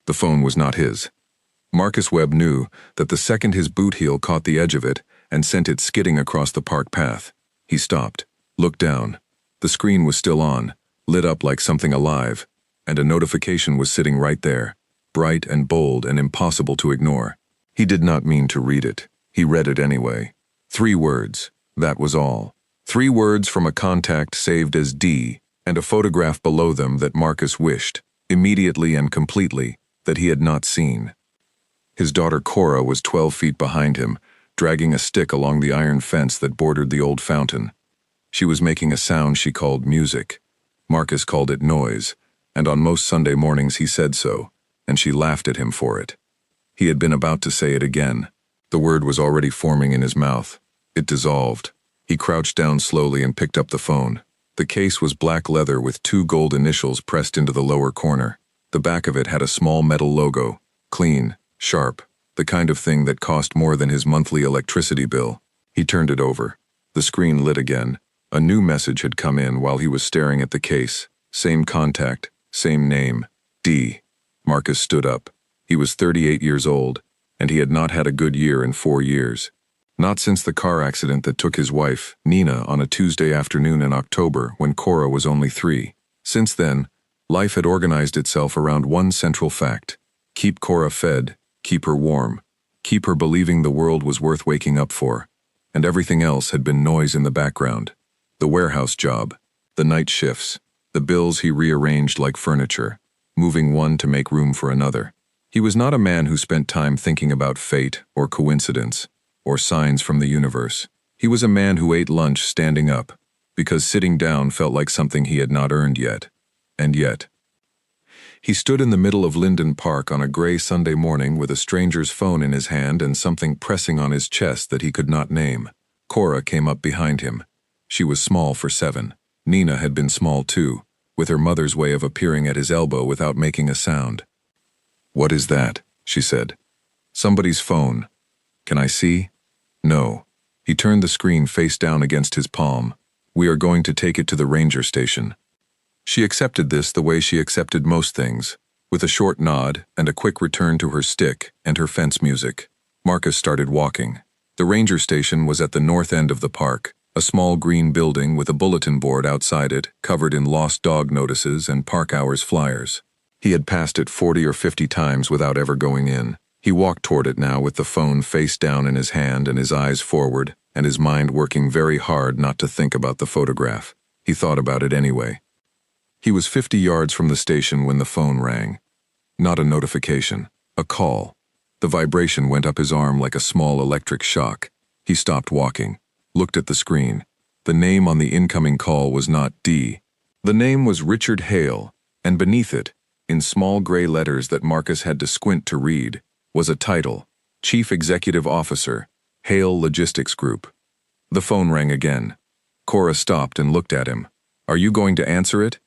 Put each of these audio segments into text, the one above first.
The phone was not his. Marcus Webb knew that the second his boot heel caught the edge of it and sent it skidding across the park path. He stopped, looked down. The screen was still on, lit up like something alive, and a notification was sitting right there, bright and bold and impossible to ignore. He did not mean to read it. He read it anyway. 3 words, that was all. 3 words from a contact saved as D, and a photograph below them that Marcus wished, immediately and completely, that he had not seen. His daughter Cora was 12 feet behind him, dragging a stick along the iron fence that bordered the old fountain. She was making a sound she called music. Marcus called it noise, and on most Sunday mornings he said so, and she laughed at him for it. He had been about to say it again. The word was already forming in his mouth. It dissolved. He crouched down slowly and picked up the phone. The case was black leather with 2 gold initials pressed into the lower corner. The back of it had a small metal logo, clean, sharp, the kind of thing that cost more than his monthly electricity bill. He turned it over. The screen lit again. A new message had come in while he was staring at the case. Same contact, same name, D. Marcus stood up. He was 38 years old, and he had not had a good year in 4 years. Not since the car accident that took his wife, Nina, on a Tuesday afternoon in October when Cora was only 3. Since then, life had organized itself around one central fact: keep Cora fed, keep her warm, keep her believing the world was worth waking up for, and everything else had been noise in the background. The warehouse job, the night shifts, the bills he rearranged like furniture, moving one to make room for another. He was not a man who spent time thinking about fate or coincidence or signs from the universe. He was a man who ate lunch standing up, because sitting down felt like something he had not earned yet. And yet, he stood in the middle of Linden Park on a gray Sunday morning with a stranger's phone in his hand and something pressing on his chest that he could not name. Cora came up behind him. She was small for 7. Nina had been small too, with her mother's way of appearing at his elbow without making a sound. "What is that?" she said. "Somebody's phone. Can I see?" "No." He turned the screen face down against his palm. "We are going to take it to the ranger station." She accepted this the way she accepted most things, with a short nod and a quick return to her stick and her fence music. Marcus started walking. The ranger station was at the north end of the park, a small green building with a bulletin board outside it covered in lost dog notices and park hours flyers. He had passed it 40 or 50 times without ever going in. He walked toward it now with the phone face down in his hand and his eyes forward, and his mind working very hard not to think about the photograph. He thought about it anyway. He was 50 yards from the station when the phone rang. Not a notification, a call. The vibration went up his arm like a small electric shock. He stopped walking, looked at the screen. The name on the incoming call was not D. The name was Richard Hale, and beneath it, in small gray letters that Marcus had to squint to read, was a title: Chief Executive Officer, Hale Logistics Group. The phone rang again. Cora stopped and looked at him. "Are you going to answer it?"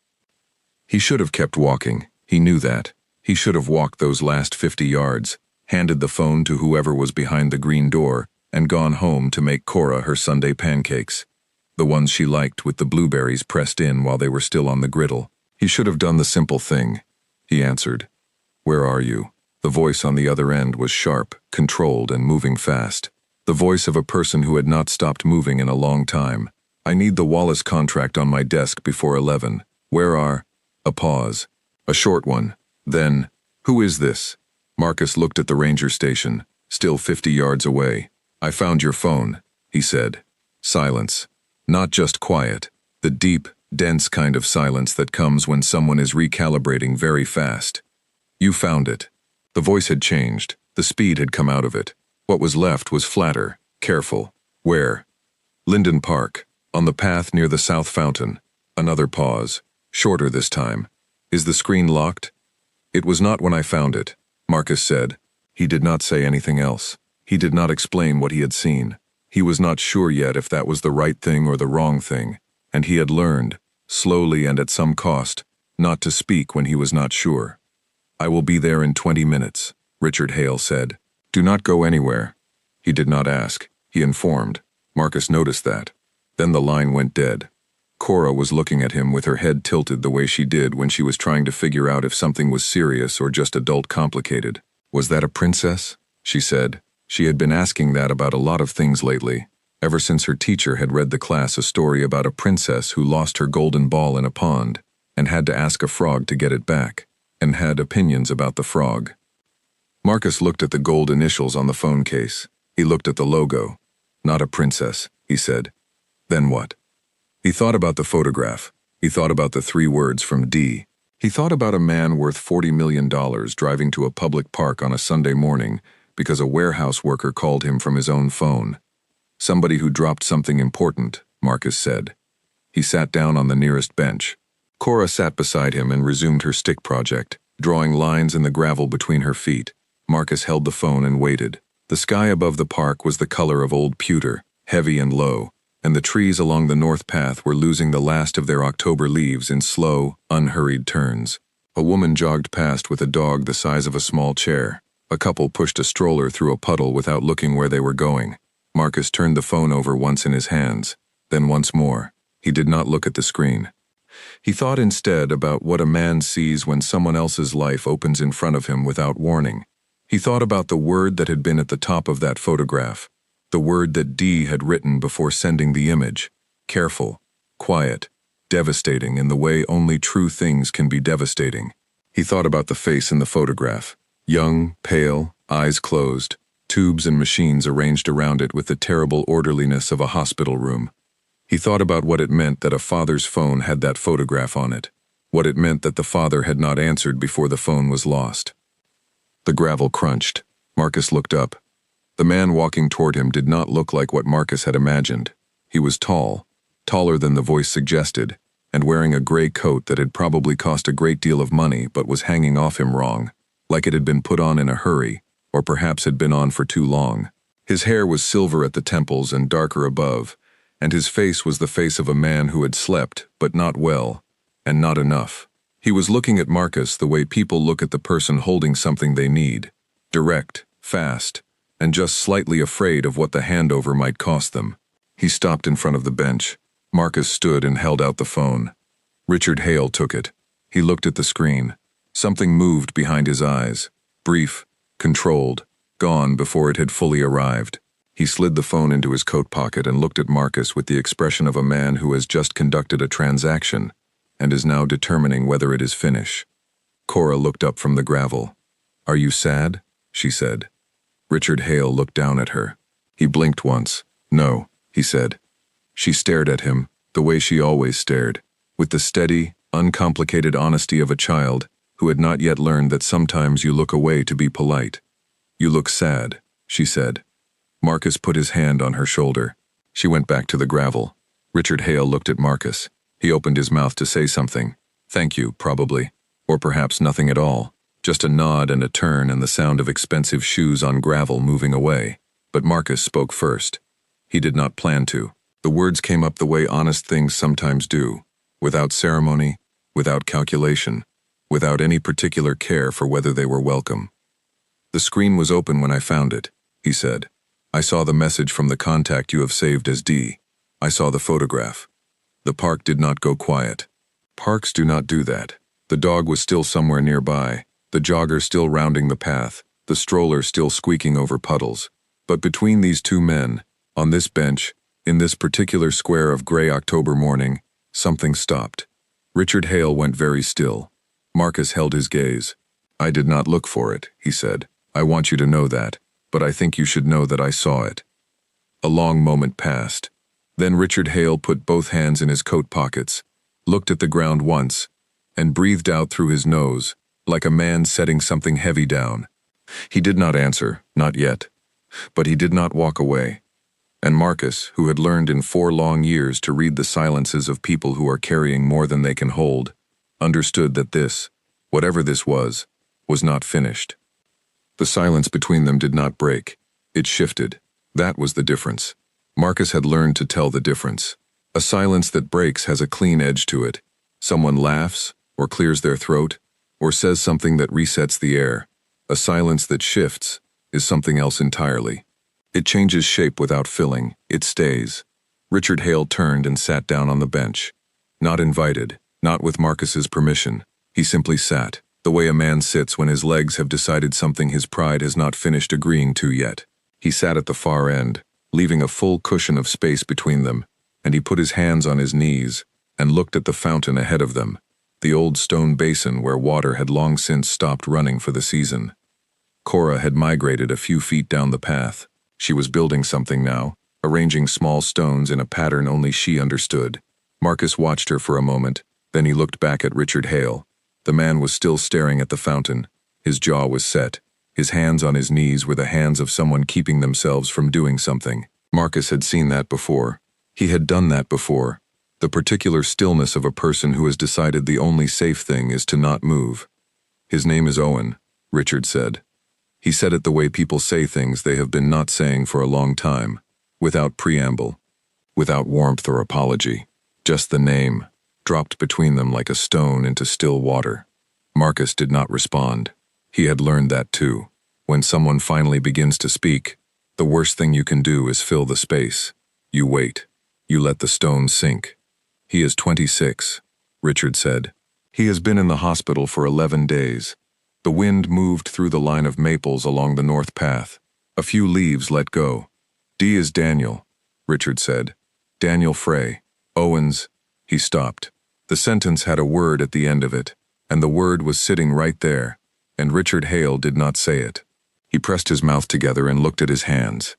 He should have kept walking. He knew that. He should have walked those last 50 yards, handed the phone to whoever was behind the green door, and gone home to make Cora her Sunday pancakes. The ones she liked with the blueberries pressed in while they were still on the griddle. He should have done the simple thing. He answered. "Where are you?" The voice on the other end was sharp, controlled, and moving fast. The voice of a person who had not stopped moving in a long time. "I need the Wallace contract on my desk before 11. Where are—" A pause. A short one. Then, "Who is this?" Marcus looked at the ranger station, still 50 yards away. "I found your phone," he said. Silence. Not just quiet. The deep, dense kind of silence that comes when someone is recalibrating very fast. "You found it." The voice had changed. The speed had come out of it. What was left was flatter, careful. "Where?" "Linden Park, on the path near the south fountain." Another pause. Shorter this time. "Is the screen locked?" "It was not when I found it," Marcus said. He did not say anything else. He did not explain what he had seen. He was not sure yet if that was the right thing or the wrong thing, and he had learned, slowly and at some cost, not to speak when he was not sure. "I will be there in 20 minutes, Richard Hale said. "Do not go anywhere." He did not ask. He informed. Marcus noticed that. Then the line went dead. Cora was looking at him with her head tilted the way she did when she was trying to figure out if something was serious or just adult complicated. "Was that a princess?" she said. She had been asking that about a lot of things lately, ever since her teacher had read the class a story about a princess who lost her golden ball in a pond and had to ask a frog to get it back, and had opinions about the frog. Marcus looked at the gold initials on the phone case. He looked at the logo. "Not a princess," he said. "Then what?" He thought about the photograph. He thought about the 3 words from D. He thought about a man worth $40 million driving to a public park on a Sunday morning because a warehouse worker called him from his own phone. Somebody who dropped something important, Marcus said. He sat down on the nearest bench. Cora sat beside him and resumed her stick project, drawing lines in the gravel between her feet. Marcus held the phone and waited. The sky above the park was the color of old pewter, heavy and low, and the trees along the north path were losing the last of their October leaves in slow, unhurried turns. A woman jogged past with a dog the size of a small chair. A couple pushed a stroller through a puddle without looking where they were going. Marcus turned the phone over once in his hands, then once more. He did not look at the screen. He thought instead about what a man sees when someone else's life opens in front of him without warning. He thought about the word that had been at the top of that photograph, the word that D had written before sending the image. Careful, quiet, devastating in the way only true things can be devastating. He thought about the face in the photograph. Young, pale, eyes closed, tubes and machines arranged around it with the terrible orderliness of a hospital room. He thought about what it meant that a father's phone had that photograph on it, what it meant that the father had not answered before the phone was lost. The gravel crunched. Marcus looked up. The man walking toward him did not look like what Marcus had imagined. He was tall, taller than the voice suggested, and wearing a gray coat that had probably cost a great deal of money but was hanging off him wrong, like it had been put on in a hurry, or perhaps had been on for too long. His hair was silver at the temples and darker above, and his face was the face of a man who had slept, but not well, and not enough. He was looking at Marcus the way people look at the person holding something they need, direct, fast, and just slightly afraid of what the handover might cost them. He stopped in front of the bench. Marcus stood and held out the phone. Richard Hale took it. He looked at the screen. Something moved behind his eyes, brief, controlled, gone before it had fully arrived. He slid the phone into his coat pocket and looked at Marcus with the expression of a man who has just conducted a transaction and is now determining whether it is finished. Cora looked up from the gravel. "Are you sad?" she said. Richard Hale looked down at her. He blinked once. "No," he said. She stared at him, the way she always stared, with the steady, uncomplicated honesty of a child who had not yet learned that sometimes you look away to be polite. "You look sad," she said. Marcus put his hand on her shoulder. She went back to the gravel. Richard Hale looked at Marcus. He opened his mouth to say something. "Thank you, probably. Or perhaps nothing at all. Just a nod and a turn and the sound of expensive shoes on gravel moving away. But Marcus spoke first. He did not plan to. The words came up the way honest things sometimes do, without ceremony, without calculation, without any particular care for whether they were welcome. "The screen was open when I found it," he said. "I saw the message from the contact you have saved as D. I saw the photograph. The park did not go quiet. Parks do not do that. The dog was still somewhere nearby, the jogger still rounding the path, the stroller still squeaking over puddles. But between these two men, on this bench, in this particular square of gray October morning, something stopped. Richard Hale went very still. Marcus held his gaze. "I did not look for it," he said. "I want you to know that, but I think you should know that I saw it." A long moment passed. Then Richard Hale put both hands in his coat pockets, looked at the ground once, and breathed out through his nose, like a man setting something heavy down. He did not answer, not yet. But he did not walk away. And Marcus, who had learned in 4 long years to read the silences of people who are carrying more than they can hold, understood that this, whatever this was not finished. The silence between them did not break. It shifted. That was the difference. Marcus had learned to tell the difference. A silence that breaks has a clean edge to it. Someone laughs, or clears their throat, or says something that resets the air. A silence that shifts is something else entirely. It changes shape without filling. It stays. Richard Hale turned and sat down on the bench. Not invited, not with Marcus's permission. He simply sat, the way a man sits when his legs have decided something his pride has not finished agreeing to yet. He sat at the far end, leaving a full cushion of space between them, and he put his hands on his knees and looked at the fountain ahead of them, the old stone basin where water had long since stopped running for the season. Cora had migrated a few feet down the path. She was building something now, arranging small stones in a pattern only she understood. Marcus watched her for a moment, then he looked back at Richard Hale. The man was still staring at the fountain. His jaw was set. His hands on his knees were the hands of someone keeping themselves from doing something. Marcus had seen that before. He had done that before. The particular stillness of a person who has decided the only safe thing is to not move. His name is Owen, Richard said. He said it the way people say things they have been not saying for a long time, without preamble, without warmth or apology. Just the name, dropped between them like a stone into still water. Marcus did not respond. He had learned that too. When someone finally begins to speak, the worst thing you can do is fill the space. You wait. You let the stone sink. He is 26, Richard said. He has been in the hospital for 11 days. The wind moved through the line of maples along the north path. A few leaves let go. D is Daniel, Richard said. Daniel Frey. Owens. He stopped. The sentence had a word at the end of it, and the word was sitting right there, and Richard Hale did not say it. He pressed his mouth together and looked at his hands.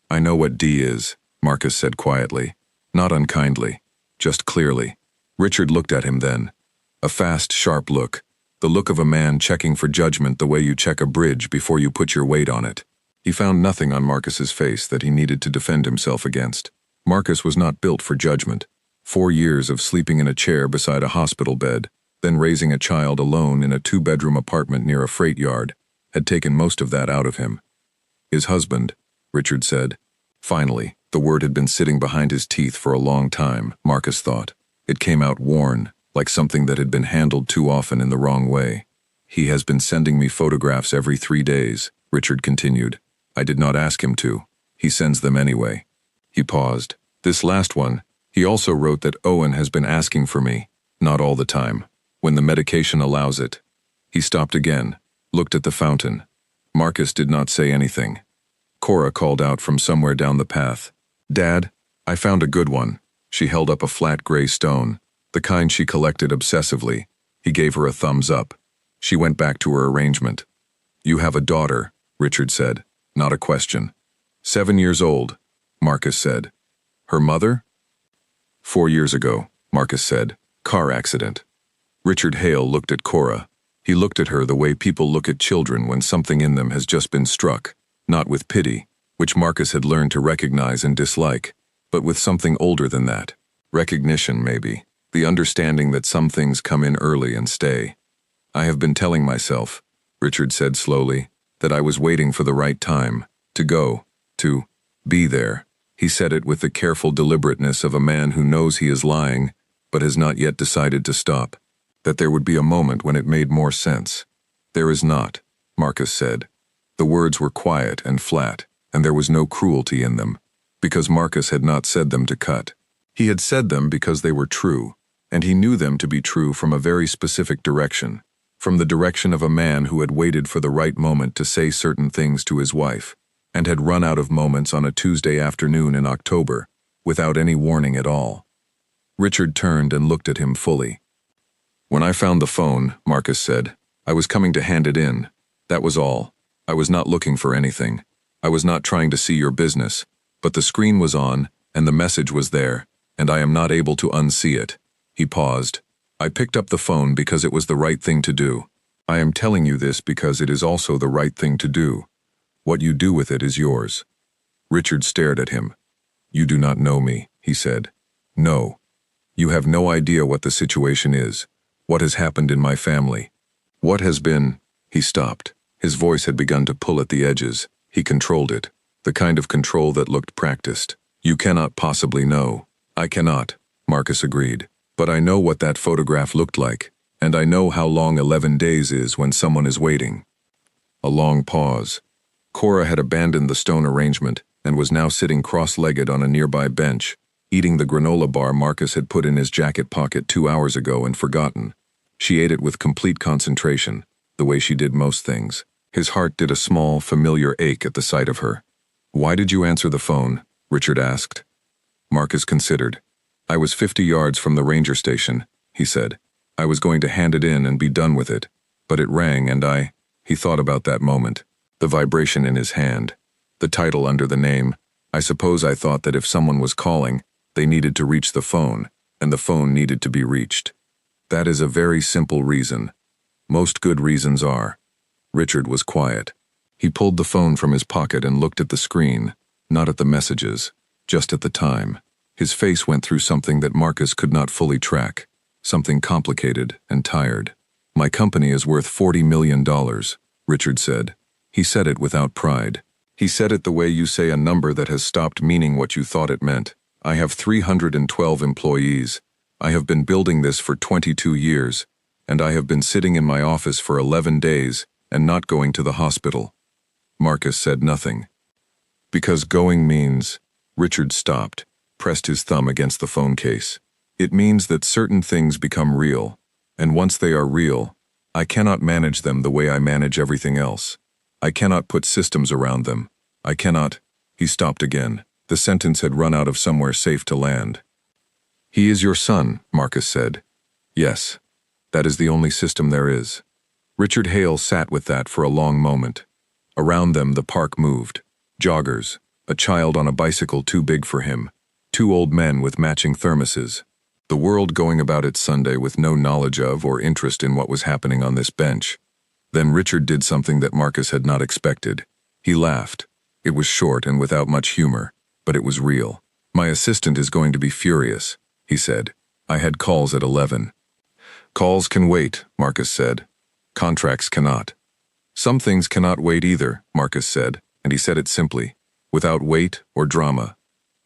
I know what D is, Marcus said quietly, not unkindly, just clearly. Richard looked at him then. A fast, sharp look, the look of a man checking for judgment the way you check a bridge before you put your weight on it. He found nothing on Marcus's face that he needed to defend himself against. Marcus was not built for judgment. 4 years of sleeping in a chair beside a hospital bed, then raising a child alone in a 2-bedroom apartment near a freight yard, had taken most of that out of him. His husband, Richard said. Finally, the word had been sitting behind his teeth for a long time, Marcus thought. It came out worn, like something that had been handled too often in the wrong way. He has been sending me photographs every 3 days, Richard continued. I did not ask him to. He sends them anyway. He paused. This last one, he also wrote that Owen has been asking for me, not all the time, when the medication allows it. He stopped again, looked at the fountain. Marcus did not say anything. Cora called out from somewhere down the path. Dad, I found a good one. She held up a flat gray stone, the kind she collected obsessively. He gave her a thumbs up. She went back to her arrangement. You have a daughter, Richard said, not a question. 7 years old, Marcus said. Her mother? 4 years ago, Marcus said. Car accident. Richard Hale looked at Cora. He looked at her the way people look at children when something in them has just been struck, not with pity, which Marcus had learned to recognize and dislike, but with something older than that. Recognition, maybe. The understanding that some things come in early and stay. I have been telling myself, Richard said slowly, that I was waiting for the right time, to go, to be there. He said it with the careful deliberateness of a man who knows he is lying, but has not yet decided to stop. That there would be a moment when it made more sense. There is not, Marcus said. The words were quiet and flat, and there was no cruelty in them, because Marcus had not said them to cut. He had said them because they were true, and he knew them to be true from a very specific direction, from the direction of a man who had waited for the right moment to say certain things to his wife, and had run out of moments on a Tuesday afternoon in October, without any warning at all. Richard turned and looked at him fully. When I found the phone, Marcus said, I was coming to hand it in. That was all. I was not looking for anything. I was not trying to see your business, but the screen was on, and the message was there, and I am not able to unsee it. He paused. I picked up the phone because it was the right thing to do. I am telling you this because it is also the right thing to do. What you do with it is yours. Richard stared at him. You do not know me, he said. No. You have no idea what the situation is, what has happened in my family. What has been... He stopped. His voice had begun to pull at the edges. He controlled it, the kind of control that looked practiced. You cannot possibly know. I cannot, Marcus agreed. But I know what that photograph looked like, and I know how long 11 days is when someone is waiting. A long pause. Cora had abandoned the stone arrangement and was now sitting cross-legged on a nearby bench, eating the granola bar Marcus had put in his jacket pocket 2 hours ago and forgotten. She ate it with complete concentration, the way she did most things. His heart did a small, familiar ache at the sight of her. "Why did you answer the phone?" Richard asked. Marcus considered. "I was 50 yards from the ranger station," he said. "I was going to hand it in and be done with it, but it rang and He thought about that moment, the vibration in his hand, the title under the name. "I suppose I thought that if someone was calling, they needed to reach the phone, and the phone needed to be reached. That is a very simple reason. Most good reasons are." Richard was quiet. He pulled the phone from his pocket and looked at the screen, not at the messages, just at the time. His face went through something that Marcus could not fully track, something complicated and tired. "My company is worth $40 million, Richard said. He said it without pride. He said it the way you say a number that has stopped meaning what you thought it meant. "I have 312 employees. I have been building this for 22 years, and I have been sitting in my office for 11 days and not going to the hospital." Marcus said nothing. "Because going means—" Richard stopped, pressed his thumb against the phone case. "It means that certain things become real, and once they are real, I cannot manage them the way I manage everything else. I cannot put systems around them. I cannot—" He stopped again. The sentence had run out of somewhere safe to land. "He is your son," Marcus said. "Yes. That is the only system there is." Richard Hale sat with that for a long moment. Around them the park moved. Joggers, a child on a bicycle too big for him, 2 old men with matching thermoses. The world going about its Sunday with no knowledge of or interest in what was happening on this bench. Then Richard did something that Marcus had not expected. He laughed. It was short and without much humor, but it was real. "My assistant is going to be furious," he said. "I had calls at 11. "Calls can wait," Marcus said. "Contracts cannot." "Some things cannot wait either," Marcus said, and he said it simply, without weight or drama.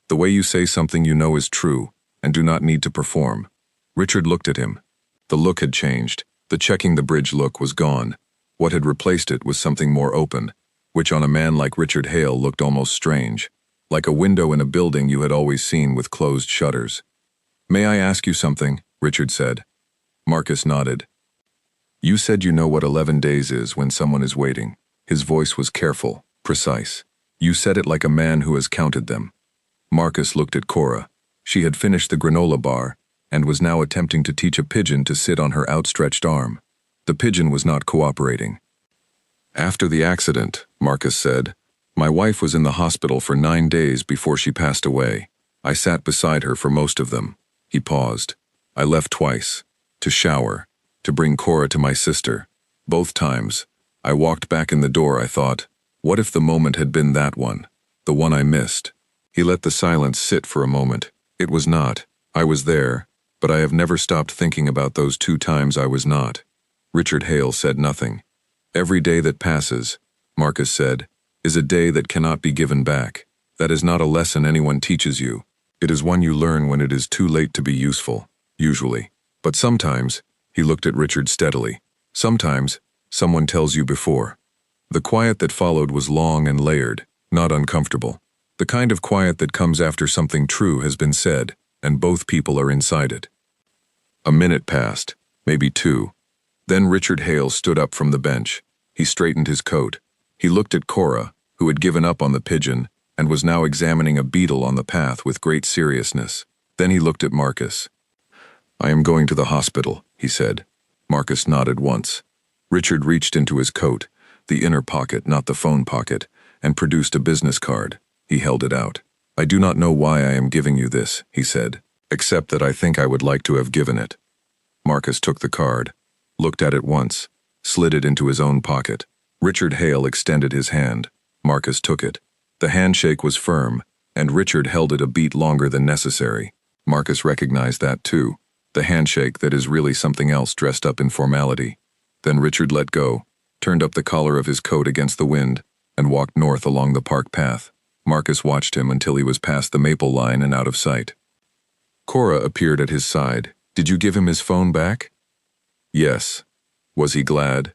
"The way you say something you know is true, and do not need to perform." Richard looked at him. The look had changed. The checking the bridge look was gone. What had replaced it was something more open, which on a man like Richard Hale looked almost strange, like a window in a building you had always seen with closed shutters. "May I ask you something?" Richard said. Marcus nodded. "You said you know what 11 days is when someone is waiting." His voice was careful, precise. "You said it like a man who has counted them." Marcus looked at Cora. She had finished the granola bar and was now attempting to teach a pigeon to sit on her outstretched arm. The pigeon was not cooperating. "After the accident," Marcus said, "my wife was in the hospital for 9 days before she passed away. I sat beside her for most of them." He paused. "I left twice. To shower. To bring Cora to my sister. Both times. I walked back in the door. I thought, what if the moment had been that one? The one I missed?" He let the silence sit for a moment. "It was not. I was there, but I have never stopped thinking about those 2 times I was not." Richard Hale said nothing. "Every day that passes," Marcus said, "is a day that cannot be given back. That is not a lesson anyone teaches you. It is one you learn when it is too late to be useful, usually. But sometimes," he looked at Richard steadily, "sometimes, someone tells you before." The quiet that followed was long and layered, not uncomfortable. The kind of quiet that comes after something true has been said, and both people are inside it. A minute passed, maybe 2. Then Richard Hale stood up from the bench. He straightened his coat. He looked at Cora, who had given up on the pigeon, and was now examining a beetle on the path with great seriousness. Then he looked at Marcus. "I am going to the hospital," he said. Marcus nodded once. Richard reached into his coat, the inner pocket, not the phone pocket, and produced a business card. He held it out. "I do not know why I am giving you this," he said, "except that I think I would like to have given it." Marcus took the card, looked at it once, slid it into his own pocket. Richard Hale extended his hand. Marcus took it. The handshake was firm, and Richard held it a beat longer than necessary. Marcus recognized that too, the handshake that is really something else dressed up in formality. Then Richard let go, turned up the collar of his coat against the wind, and walked north along the park path. Marcus watched him until he was past the maple line and out of sight. Cora appeared at his side. "Did you give him his phone back?" "Yes." Was he glad?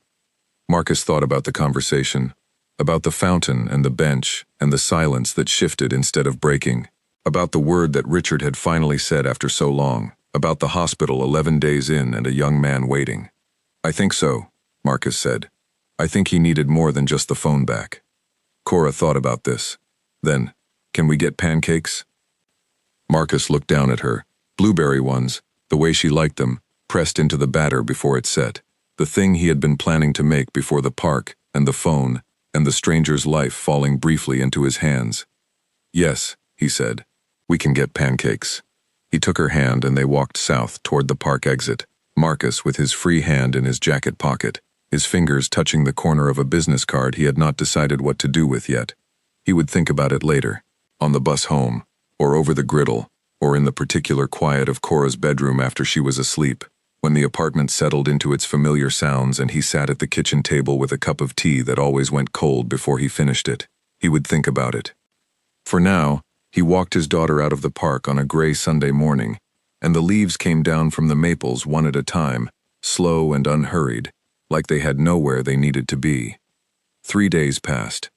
Marcus thought about the conversation, about the fountain and the bench and the silence that shifted instead of breaking. About the word that Richard had finally said after so long, about the hospital 11 days in and a young man waiting. "I think so," Marcus said. "I think he needed more than just the phone back." Cora thought about this. Then, "Can we get pancakes?" Marcus looked down at her. Blueberry ones, the way she liked them, pressed into the batter before it set. The thing he had been planning to make before the park, and the phone, and the stranger's life falling briefly into his hands. "Yes," he said. "We can get pancakes." He took her hand and they walked south toward the park exit, Marcus with his free hand in his jacket pocket, his fingers touching the corner of a business card he had not decided what to do with yet. He would think about it later, on the bus home, or over the griddle, or in the particular quiet of Cora's bedroom after she was asleep, when the apartment settled into its familiar sounds and he sat at the kitchen table with a cup of tea that always went cold before he finished it. He would think about it. For now, he walked his daughter out of the park on a gray Sunday morning, and the leaves came down from the maples one at a time, slow and unhurried, like they had nowhere they needed to be. 3 days passed.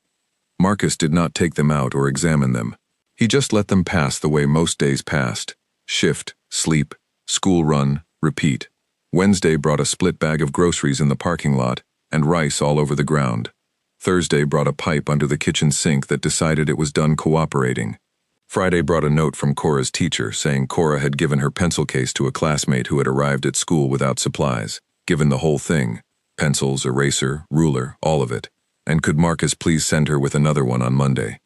Marcus did not take them out or examine them. He just let them pass the way most days passed. Shift, sleep, school run, repeat. Wednesday brought a split bag of groceries in the parking lot and rice all over the ground. Thursday brought a pipe under the kitchen sink that decided it was done cooperating. Friday brought a note from Cora's teacher saying Cora had given her pencil case to a classmate who had arrived at school without supplies, given the whole thing, pencils, eraser, ruler, all of it, and could Marcus please send her with another one on Monday.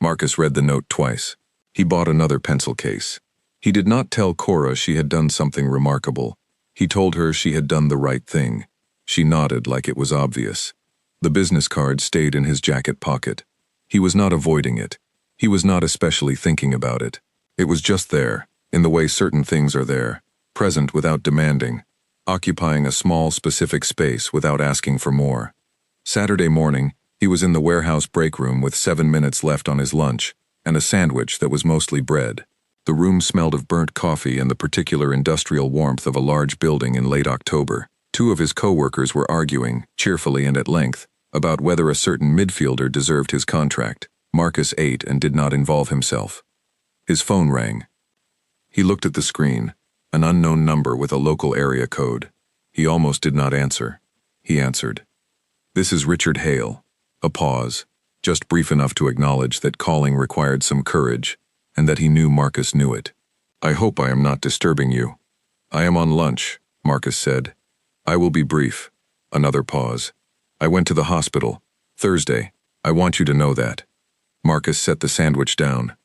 Marcus read the note twice. He bought another pencil case. He did not tell Cora she had done something remarkable. He told her she had done the right thing. She nodded like it was obvious. The business card stayed in his jacket pocket. He was not avoiding it. He was not especially thinking about it. It was just there, in the way certain things are there, present without demanding, occupying a small specific space without asking for more. Saturday morning, he was in the warehouse break room with 7 minutes left on his lunch, and a sandwich that was mostly bread. The room smelled of burnt coffee and the particular industrial warmth of a large building in late October. 2 of his co-workers were arguing, cheerfully and at length, about whether a certain midfielder deserved his contract. Marcus ate and did not involve himself. His phone rang. He looked at the screen, an unknown number with a local area code. He almost did not answer. He answered. "This is Richard Hale." A pause, just brief enough to acknowledge that calling required some courage, and that he knew Marcus knew it. "I hope I am not disturbing you." "I am on lunch," Marcus said. "I will be brief." Another pause. "I went to the hospital. Thursday. I want you to know that." Marcus set the sandwich down.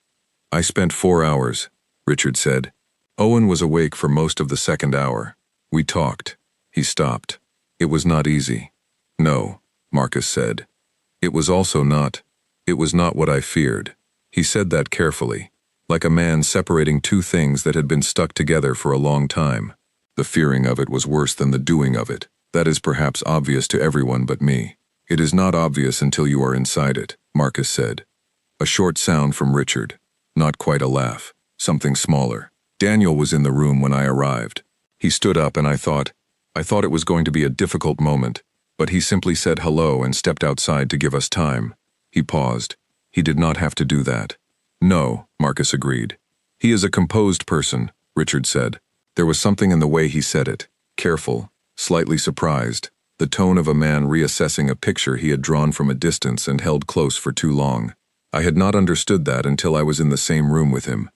"I spent 4 hours," Richard said. "Owen was awake for most of the second hour. We talked." He stopped. "It was not easy." "No," Marcus said. It was not what I feared." He said that carefully, like a man separating 2 things that had been stuck together for a long time. "The fearing of it was worse than the doing of it. That is perhaps obvious to everyone but me." "It is not obvious until you are inside it," Marcus said. A short sound from Richard. Not quite a laugh. Something smaller. "Daniel was in the room when I arrived. He stood up and I thought it was going to be a difficult moment, but he simply said hello and stepped outside to give us time." He paused. "He did not have to do that." "No," Marcus agreed. "He is a composed person," Richard said. There was something in the way he said it, careful, slightly surprised, the tone of a man reassessing a picture he had drawn from a distance and held close for too long. I had not understood that until I was in the same room with him.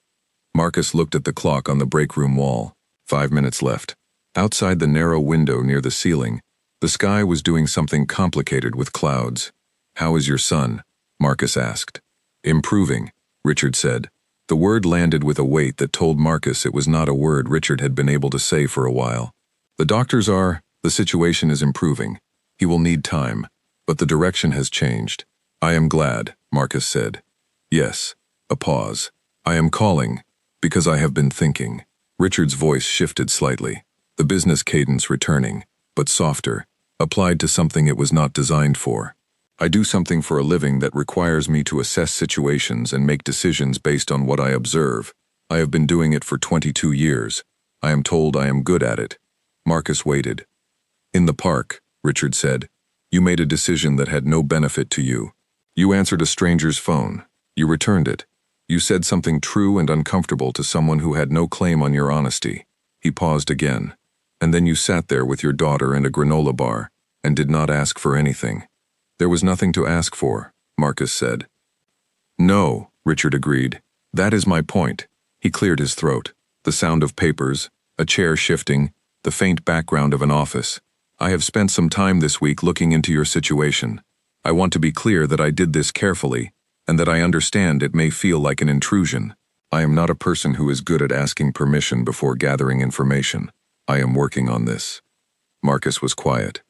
Marcus looked at the clock on the break room wall. 5 minutes left. Outside the narrow window near the ceiling, the sky was doing something complicated with clouds. "How is your son?" Marcus asked. "Improving," Richard said. The word landed with a weight that told Marcus it was not a word Richard had been able to say for a while. The situation is improving. He will need time, but the direction has changed." "I am glad," Marcus said. "Yes." A pause. "I am calling, because I have been thinking." Richard's voice shifted slightly, the business cadence returning, but softer, applied to something it was not designed for. "I do something for a living that requires me to assess situations and make decisions based on what I observe. I have been doing it for 22 years. I am told I am good at it." Marcus waited. "In the park," Richard said, "you made a decision that had no benefit to you. You answered a stranger's phone. You returned it. You said something true and uncomfortable to someone who had no claim on your honesty. He paused again. And then you sat there with your daughter and a granola bar, and did not ask for anything. There was nothing to ask for, Marcus said. No, Richard agreed. That is my point. He cleared his throat. The sound of papers, a chair shifting, the faint background of an office. I have spent some time this week looking into your situation. I want to be clear that I did this carefully, and that I understand it may feel like an intrusion. I am not a person who is good at asking permission before gathering information. I am working on this. Marcus was quiet.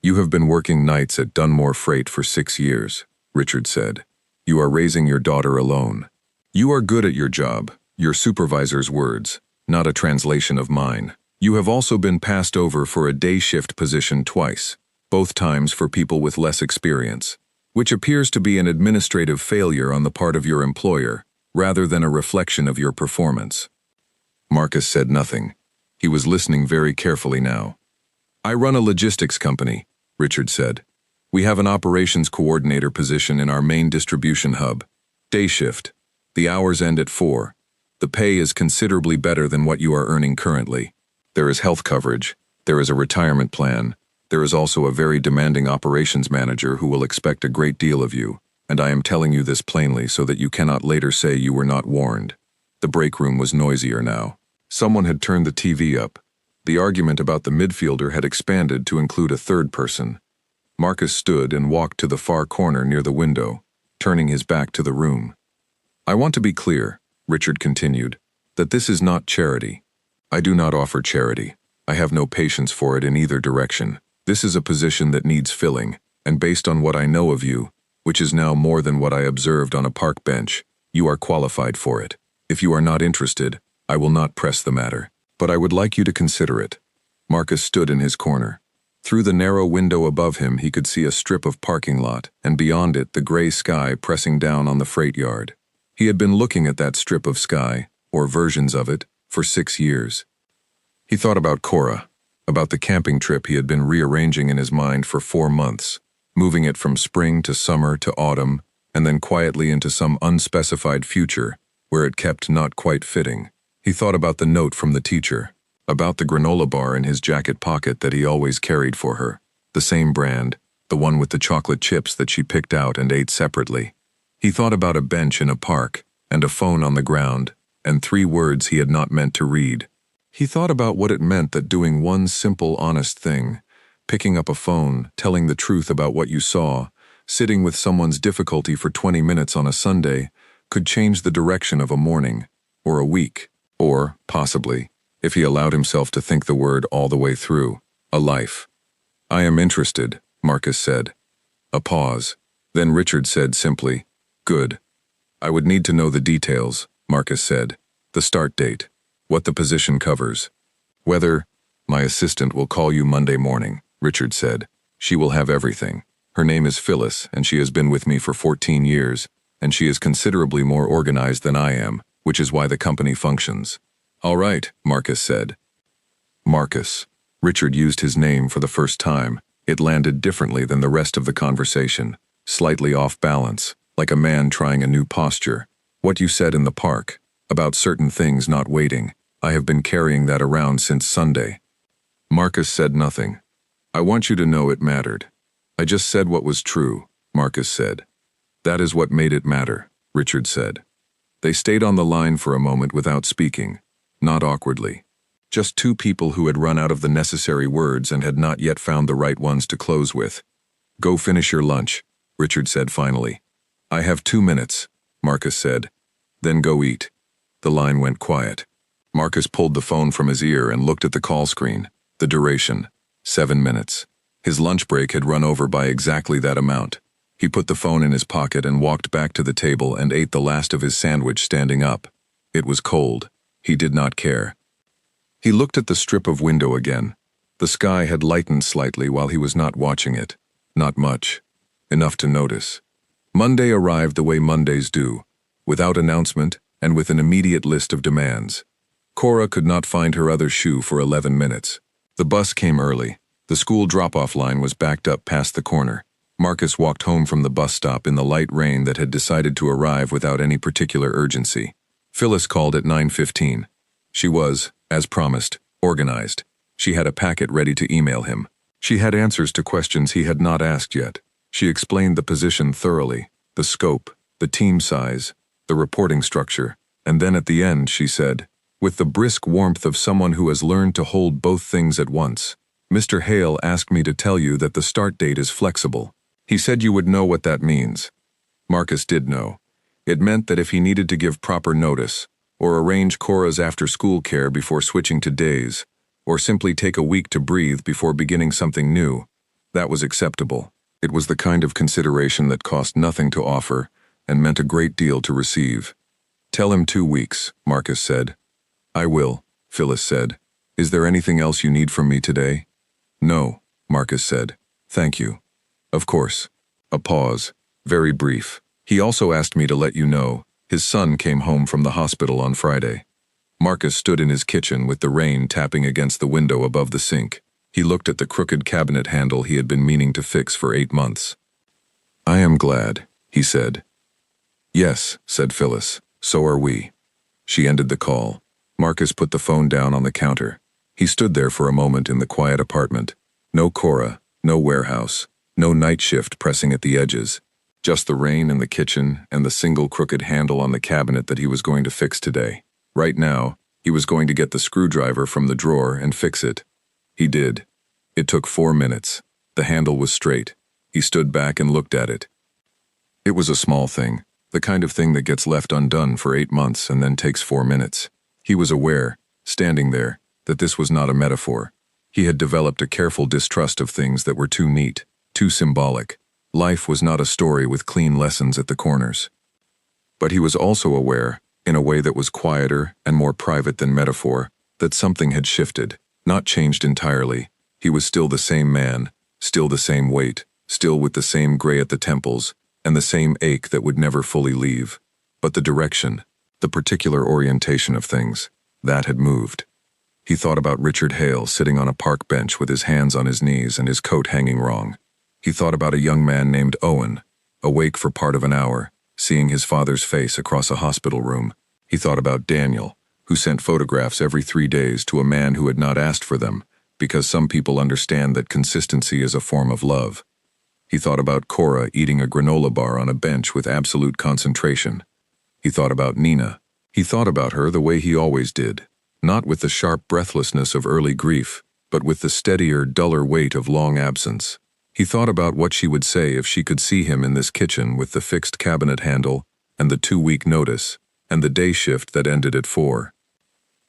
You have been working nights at Dunmore Freight for 6 years, Richard said. You are raising your daughter alone. You are good at your job, your supervisor's words, not a translation of mine. You have also been passed over for a day shift position twice, both times for people with less experience, which appears to be an administrative failure on the part of your employer, rather than a reflection of your performance. Marcus said nothing. He was listening very carefully now. I run a logistics company, Richard said. We have an operations coordinator position in our main distribution hub. Day shift. The hours end at 4. The pay is considerably better than what you are earning currently. There is health coverage. There is a retirement plan. There is also a very demanding operations manager who will expect a great deal of you, and I am telling you this plainly so that you cannot later say you were not warned. The break room was noisier now. Someone had turned the TV up. The argument about the midfielder had expanded to include a third person. Marcus stood and walked to the far corner near the window, turning his back to the room. I want to be clear, Richard continued, that this is not charity. I do not offer charity. I have no patience for it in either direction. This is a position that needs filling, and based on what I know of you, which is now more than what I observed on a park bench, you are qualified for it. If you are not interested, I will not press the matter, but I would like you to consider it. Marcus stood in his corner. Through the narrow window above him he could see a strip of parking lot, and beyond it the gray sky pressing down on the freight yard. He had been looking at that strip of sky, or versions of it, for 6 years. He thought about Cora, about the camping trip he had been rearranging in his mind for 4 months, moving it from spring to summer to autumn, and then quietly into some unspecified future, where it kept not quite fitting. He thought about the note from the teacher, about the granola bar in his jacket pocket that he always carried for her, the same brand, the one with the chocolate chips that she picked out and ate separately. He thought about a bench in a park, and a phone on the ground, and 3 words he had not meant to read. He thought about what it meant that doing one simple, honest thing, picking up a phone, telling the truth about what you saw, sitting with someone's difficulty for 20 minutes on a Sunday, could change the direction of a morning, or a week, or, possibly, if he allowed himself to think the word all the way through, a life. I am interested, Marcus said. A pause. Then Richard said simply, Good. I would need to know the details, Marcus said. The start date. What the position covers. Whether, my assistant will call you Monday morning, Richard said. She will have everything. Her name is Phyllis, and she has been with me for 14 years, and she is considerably more organized than I am, which is why the company functions. All right, Marcus said. Marcus. Richard used his name for the first time. It landed differently than the rest of the conversation, slightly off balance, like a man trying a new posture. What you said in the park, about certain things not waiting, I have been carrying that around since Sunday. Marcus said nothing. I want you to know it mattered. I just said what was true, Marcus said. That is what made it matter, Richard said. They stayed on the line for a moment without speaking. Not awkwardly. Just 2 people who had run out of the necessary words and had not yet found the right ones to close with. Go finish your lunch, Richard said finally. I have 2 minutes, Marcus said. Then go eat. The line went quiet. Marcus pulled the phone from his ear and looked at the call screen. The duration, 7 minutes. His lunch break had run over by exactly that amount. He put the phone in his pocket and walked back to the table and ate the last of his sandwich standing up. It was cold. He did not care. He looked at the strip of window again. The sky had lightened slightly while he was not watching it. Not much. Enough to notice. Monday arrived the way Mondays do, without announcement and with an immediate list of demands. Cora could not find her other shoe for 11 minutes. The bus came early. The school drop-off line was backed up past the corner. Marcus walked home from the bus stop in the light rain that had decided to arrive without any particular urgency. Phyllis called at 9:15. She was, as promised, organized. She had a packet ready to email him. She had answers to questions he had not asked yet. She explained the position thoroughly, the scope, the team size, the reporting structure, and then at the end she said, with the brisk warmth of someone who has learned to hold both things at once, "Mr. Hale asked me to tell you that the start date is flexible. He said you would know what that means." Marcus did know. It meant that if he needed to give proper notice, or arrange Cora's after-school care before switching to days, or simply take a week to breathe before beginning something new, that was acceptable. It was the kind of consideration that cost nothing to offer and meant a great deal to receive. "Tell him 2 weeks," Marcus said. "I will," Phyllis said. "Is there anything else you need from me today?" "No," Marcus said. "Thank you." "Of course." A pause, very brief. "He also asked me to let you know his son came home from the hospital on Friday." Marcus stood in his kitchen with the rain tapping against the window above the sink. He looked at the crooked cabinet handle he had been meaning to fix for 8 months. "I am glad," he said. "Yes," said Phyllis, "so are we." She ended the call. Marcus put the phone down on the counter. He stood there for a moment in the quiet apartment. No Cora, no warehouse, no night shift pressing at the edges. Just the rain in the kitchen and the single crooked handle on the cabinet that he was going to fix today. Right now, he was going to get the screwdriver from the drawer and fix it. He did. It took 4 minutes. The handle was straight. He stood back and looked at it. It was a small thing, the kind of thing that gets left undone for 8 months and then takes 4 minutes. He was aware, standing there, that this was not a metaphor. He had developed a careful distrust of things that were too neat, too symbolic. Life was not a story with clean lessons at the corners. But he was also aware, in a way that was quieter and more private than metaphor, that something had shifted, not changed entirely. He was still the same man, still the same weight, still with the same gray at the temples, and the same ache that would never fully leave. But the direction, the particular orientation of things, that had moved. He thought about Richard Hale sitting on a park bench with his hands on his knees and his coat hanging wrong. He thought about a young man named Owen, awake for part of an hour, seeing his father's face across a hospital room. He thought about Daniel, who sent photographs every 3 days to a man who had not asked for them, because some people understand that consistency is a form of love. He thought about Cora eating a granola bar on a bench with absolute concentration. He thought about Nina. He thought about her the way he always did, not with the sharp breathlessness of early grief, but with the steadier, duller weight of long absence. He thought about what she would say if she could see him in this kitchen with the fixed cabinet handle and the 2-week notice and the day shift that ended at 4.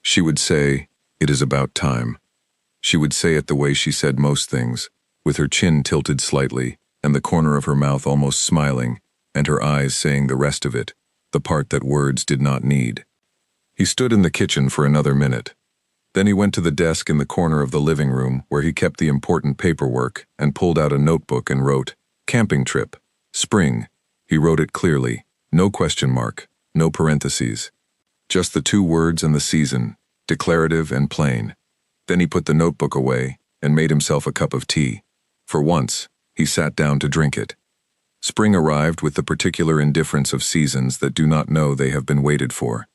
She would say, "It is about time." She would say it the way she said most things, with her chin tilted slightly and the corner of her mouth almost smiling, and her eyes saying the rest of it, the part that words did not need. He stood in the kitchen for another minute. Then he went to the desk in the corner of the living room where he kept the important paperwork and pulled out a notebook and wrote, "Camping trip. Spring." He wrote it clearly, no question mark, no parentheses. Just the 2 words and the season, declarative and plain. Then he put the notebook away and made himself a cup of tea. For once, he sat down to drink it. Spring arrived with the particular indifference of seasons that do not know they have been waited for.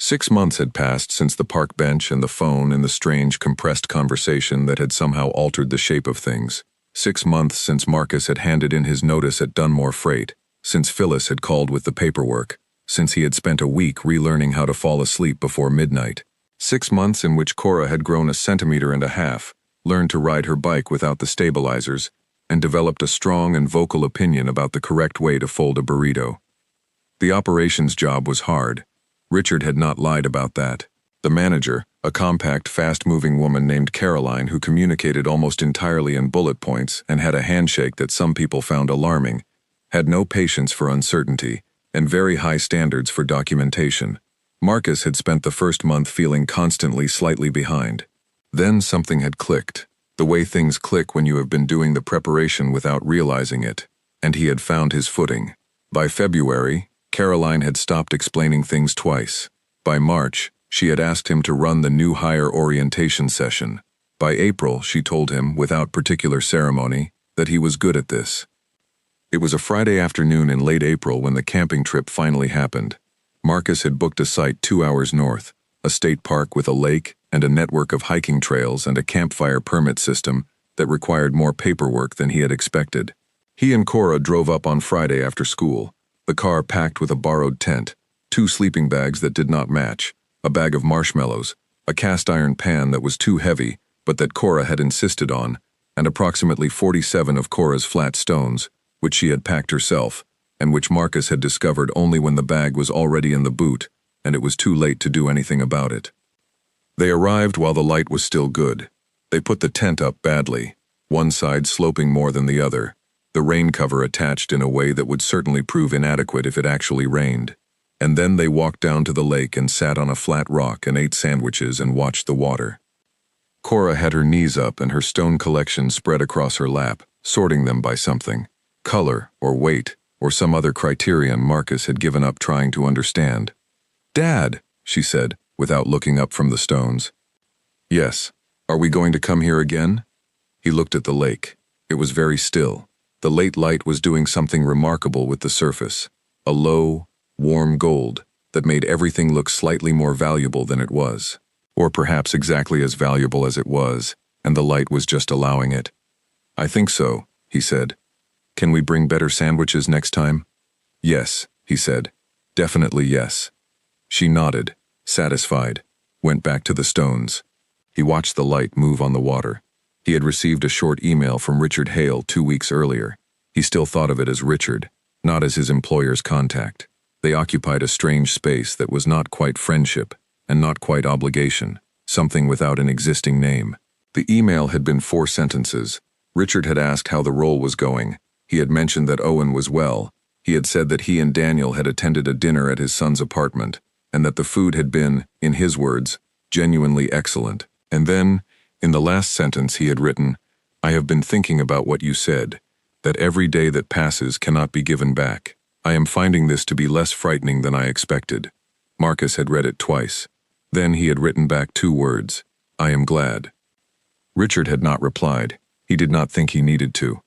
6 months had passed since the park bench and the phone and the strange compressed conversation that had somehow altered the shape of things. 6 months since Marcus had handed in his notice at Dunmore Freight, since Phyllis had called with the paperwork, since he had spent a week relearning how to fall asleep before midnight. 6 months in which Cora had grown 1.5 centimeters, learned to ride her bike without the stabilizers, and developed a strong and vocal opinion about the correct way to fold a burrito. The operations job was hard. Richard had not lied about that. The manager, a compact, fast-moving woman named Caroline who communicated almost entirely in bullet points and had a handshake that some people found alarming, had no patience for uncertainty and very high standards for documentation. Marcus had spent the first month feeling constantly slightly behind. Then something had clicked, the way things click when you have been doing the preparation without realizing it, and he had found his footing. By February, Caroline had stopped explaining things twice. By March, she had asked him to run the new hire orientation session. By April, she told him, without particular ceremony, that he was good at this. It was a Friday afternoon in late April when the camping trip finally happened. Marcus had booked a site 2 hours north, a state park with a lake and a network of hiking trails and a campfire permit system that required more paperwork than he had expected. He and Cora drove up on Friday after school, the car packed with a borrowed tent, 2 sleeping bags that did not match, a bag of marshmallows, a cast-iron pan that was too heavy but that Cora had insisted on, and approximately 47 of Cora's flat stones, which she had packed herself, and which Marcus had discovered only when the bag was already in the boot, and it was too late to do anything about it. They arrived while the light was still good. They put the tent up badly, one side sloping more than the other, the rain cover attached in a way that would certainly prove inadequate if it actually rained. And then they walked down to the lake and sat on a flat rock and ate sandwiches and watched the water. Cora had her knees up and her stone collection spread across her lap, sorting them by something. Color, or weight, or some other criterion Marcus had given up trying to understand. "Dad," she said, without looking up from the stones. "Yes. Are we going to come here again?" He looked at the lake. It was very still. The late light was doing something remarkable with the surface. A low, warm gold that made everything look slightly more valuable than it was. Or perhaps exactly as valuable as it was, and the light was just allowing it. "I think so," he said. "Can we bring better sandwiches next time?" "Yes," he said. "Definitely yes." She nodded, satisfied, went back to the stones. He watched the light move on the water. He had received a short email from Richard Hale 2 weeks earlier. He still thought of it as Richard, not as his employer's contact. They occupied a strange space that was not quite friendship and not quite obligation, something without an existing name. The email had been 4 sentences. Richard had asked how the role was going. He had mentioned that Owen was well. He had said that he and Daniel had attended a dinner at his son's apartment, and that the food had been, in his words, genuinely excellent. And then, in the last sentence he had written, "I have been thinking about what you said, that every day that passes cannot be given back. I am finding this to be less frightening than I expected." Marcus had read it twice. Then he had written back 2 words, "I am glad." Richard had not replied. He did not think he needed to.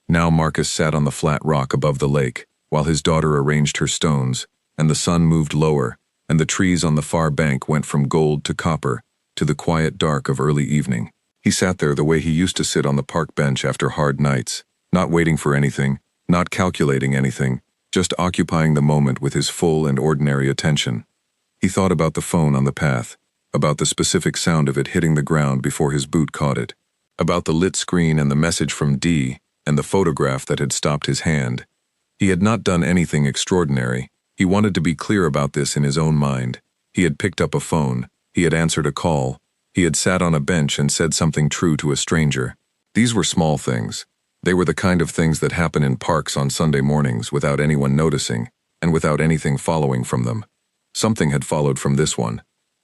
Now Marcus sat on the flat rock above the lake, while his daughter arranged her stones, and the sun moved lower, and the trees on the far bank went from gold to copper, to the quiet dark of early evening. He sat there the way he used to sit on the park bench after hard nights, not waiting for anything, not calculating anything, just occupying the moment with his full and ordinary attention. He thought about the phone on the path, about the specific sound of it hitting the ground before his boot caught it, about the lit screen and the message from Dee, and the photograph that had stopped his hand. He had not done anything extraordinary. He wanted to be clear about this in his own mind. He had picked up a phone. He had answered a call. He had sat on a bench and said something true to a stranger. These were small things. They were the kind of things that happen in parks on Sunday mornings without anyone noticing, and without anything following from them. Something had followed from this one.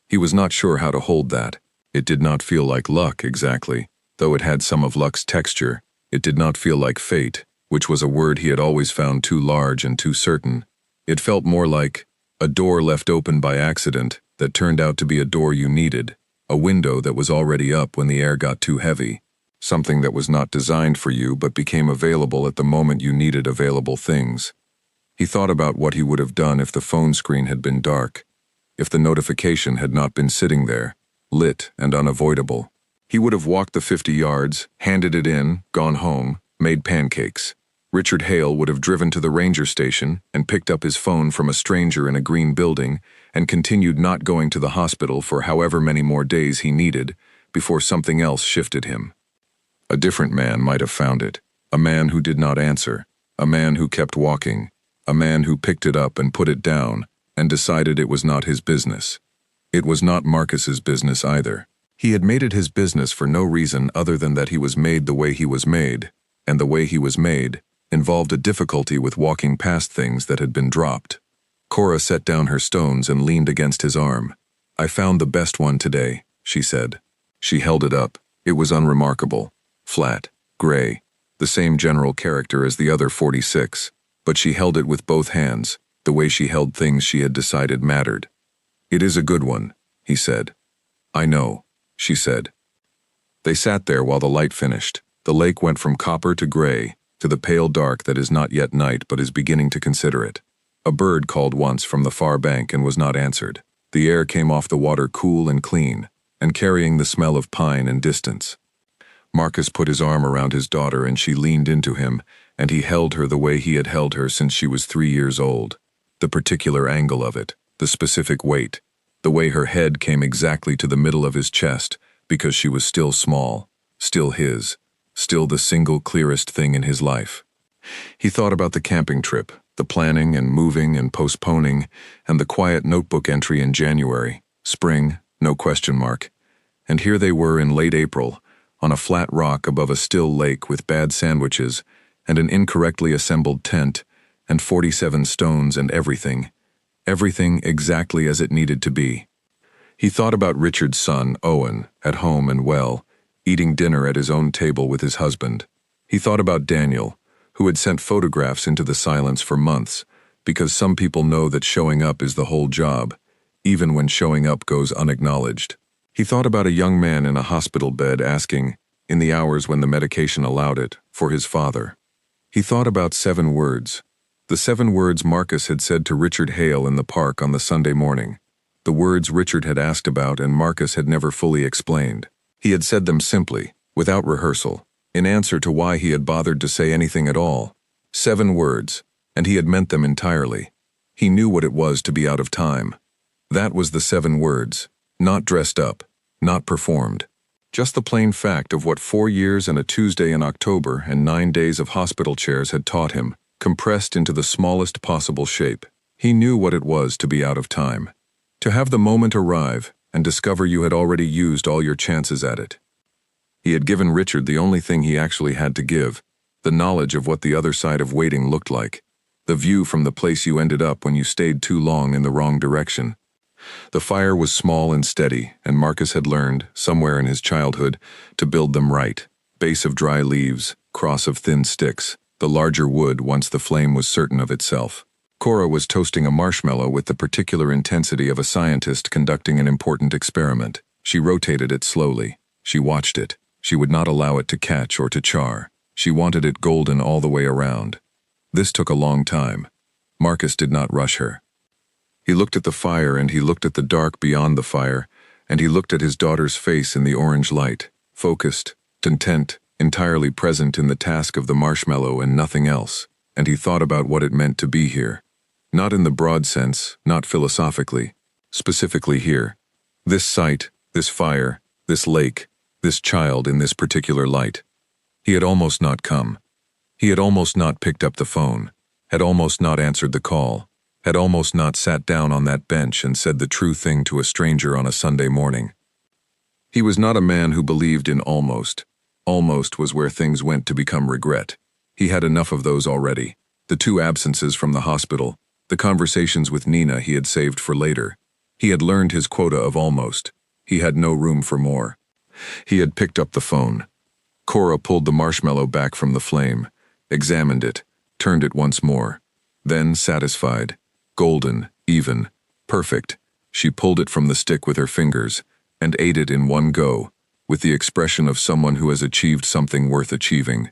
He was not sure how to hold that. It did not feel like luck, exactly, though it had some of luck's texture. It did not feel like fate, which was a word he had always found too large and too certain. It felt more like a door left open by accident that turned out to be a door you needed, a window that was already up when the air got too heavy, something that was not designed for you but became available at the moment you needed available things. He thought about what he would have done if the phone screen had been dark, if the notification had not been sitting there, lit and unavoidable. He would have walked the 50 yards, handed it in, gone home, made pancakes. Richard Hale would have driven to the ranger station and picked up his phone from a stranger in a green building and continued not going to the hospital for however many more days he needed before something else shifted him. A different man might have found it, a man who did not answer, a man who kept walking, a man who picked it up and put it down and decided it was not his business. It was not Marcus's business either. He had made it his business for no reason other than that he was made the way he was made, and the way he was made involved a difficulty with walking past things that had been dropped. Cora set down her stones and leaned against his arm. "I found the best one today," she said. She held it up. It was unremarkable, flat, gray, the same general character as the other 46, but she held it with both hands, the way she held things she had decided mattered. "It is a good one," he said. "I know," she said. They sat there while the light finished. The lake went from copper to gray, to the pale dark that is not yet night but is beginning to consider it. A bird called once from the far bank and was not answered. The air came off the water cool and clean, and carrying the smell of pine and distance. Marcus put his arm around his daughter and she leaned into him, and he held her the way he had held her since she was 3 years old. The particular angle of it, the specific weight, the way her head came exactly to the middle of his chest, because she was still small, still his, still the single clearest thing in his life. He thought about the camping trip, the planning and moving and postponing, and the quiet notebook entry in January, spring, no question mark. And here they were in late April, on a flat rock above a still lake with bad sandwiches, and an incorrectly assembled tent, and 47 stones and everything exactly as it needed to be. He thought about Richard's son, Owen, at home and well, eating dinner at his own table with his husband. He thought about Daniel, who had sent photographs into the silence for months, because some people know that showing up is the whole job, even when showing up goes unacknowledged. He thought about a young man in a hospital bed asking, in the hours when the medication allowed it, for his father. He thought about 7 words. The 7 words Marcus had said to Richard Hale in the park on the Sunday morning. The words Richard had asked about and Marcus had never fully explained. He had said them simply, without rehearsal, in answer to why he had bothered to say anything at all. 7 words, and he had meant them entirely. He knew what it was to be out of time. That was the 7 words, not dressed up, not performed. Just the plain fact of what 4 years and a Tuesday in October and 9 days of hospital chairs had taught him, compressed into the smallest possible shape. He knew what it was to be out of time. To have the moment arrive and discover you had already used all your chances at it. He had given Richard the only thing he actually had to give, the knowledge of what the other side of waiting looked like, the view from the place you ended up when you stayed too long in the wrong direction. The fire was small and steady, and Marcus had learned, somewhere in his childhood, to build them right. Base of dry leaves, cross of thin sticks, the larger wood once the flame was certain of itself. Cora was toasting a marshmallow with the particular intensity of a scientist conducting an important experiment. She rotated it slowly. She watched it. She would not allow it to catch or to char. She wanted it golden all the way around. This took a long time. Marcus did not rush her. He looked at the fire and he looked at the dark beyond the fire, and he looked at his daughter's face in the orange light, focused, intent, entirely present in the task of the marshmallow and nothing else, and he thought about what it meant to be here. Not in the broad sense, not philosophically, specifically here. This sight, this fire, this lake, this child in this particular light. He had almost not come. He had almost not picked up the phone, had almost not answered the call, had almost not sat down on that bench and said the true thing to a stranger on a Sunday morning. He was not a man who believed in almost. Almost was where things went to become regret. He had enough of those already. The 2 absences from the hospital, the conversations with Nina he had saved for later. He had learned his quota of almost. He had no room for more. He had picked up the phone. Cora pulled the marshmallow back from the flame, examined it, turned it once more. Then, satisfied, golden, even, perfect, she pulled it from the stick with her fingers and ate it in one go, with the expression of someone who has achieved something worth achieving.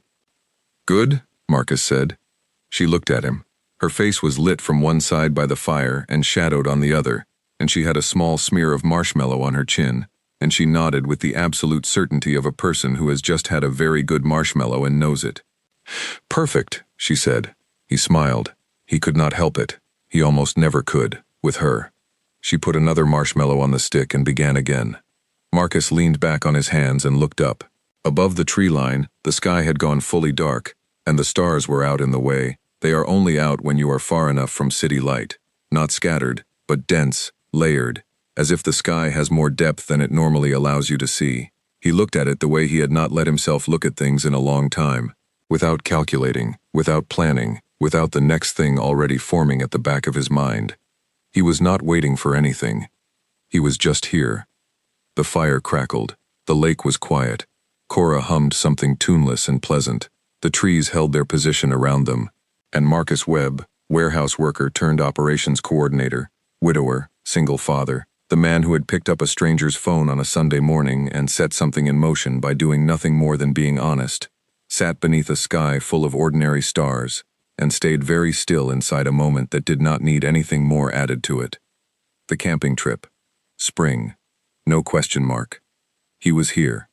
"Good?" Marcus said. She looked at him. Her face was lit from one side by the fire and shadowed on the other, and she had a small smear of marshmallow on her chin, and she nodded with the absolute certainty of a person who has just had a very good marshmallow and knows it. "Perfect," she said. He smiled. He could not help it. He almost never could, with her. She put another marshmallow on the stick and began again. Marcus leaned back on his hands and looked up. Above the tree line, the sky had gone fully dark, and the stars were out in the way. They are only out when you are far enough from city light, not scattered, but dense, layered, as if the sky has more depth than it normally allows you to see. He looked at it the way he had not let himself look at things in a long time, without calculating, without planning, without the next thing already forming at the back of his mind. He was not waiting for anything. He was just here. The fire crackled. The lake was quiet. Cora hummed something tuneless and pleasant. The trees held their position around them. And Marcus Webb, warehouse worker turned operations coordinator, widower, single father, the man who had picked up a stranger's phone on a Sunday morning and set something in motion by doing nothing more than being honest, sat beneath a sky full of ordinary stars, and stayed very still inside a moment that did not need anything more added to it. The camping trip. Spring. No question mark. He was here.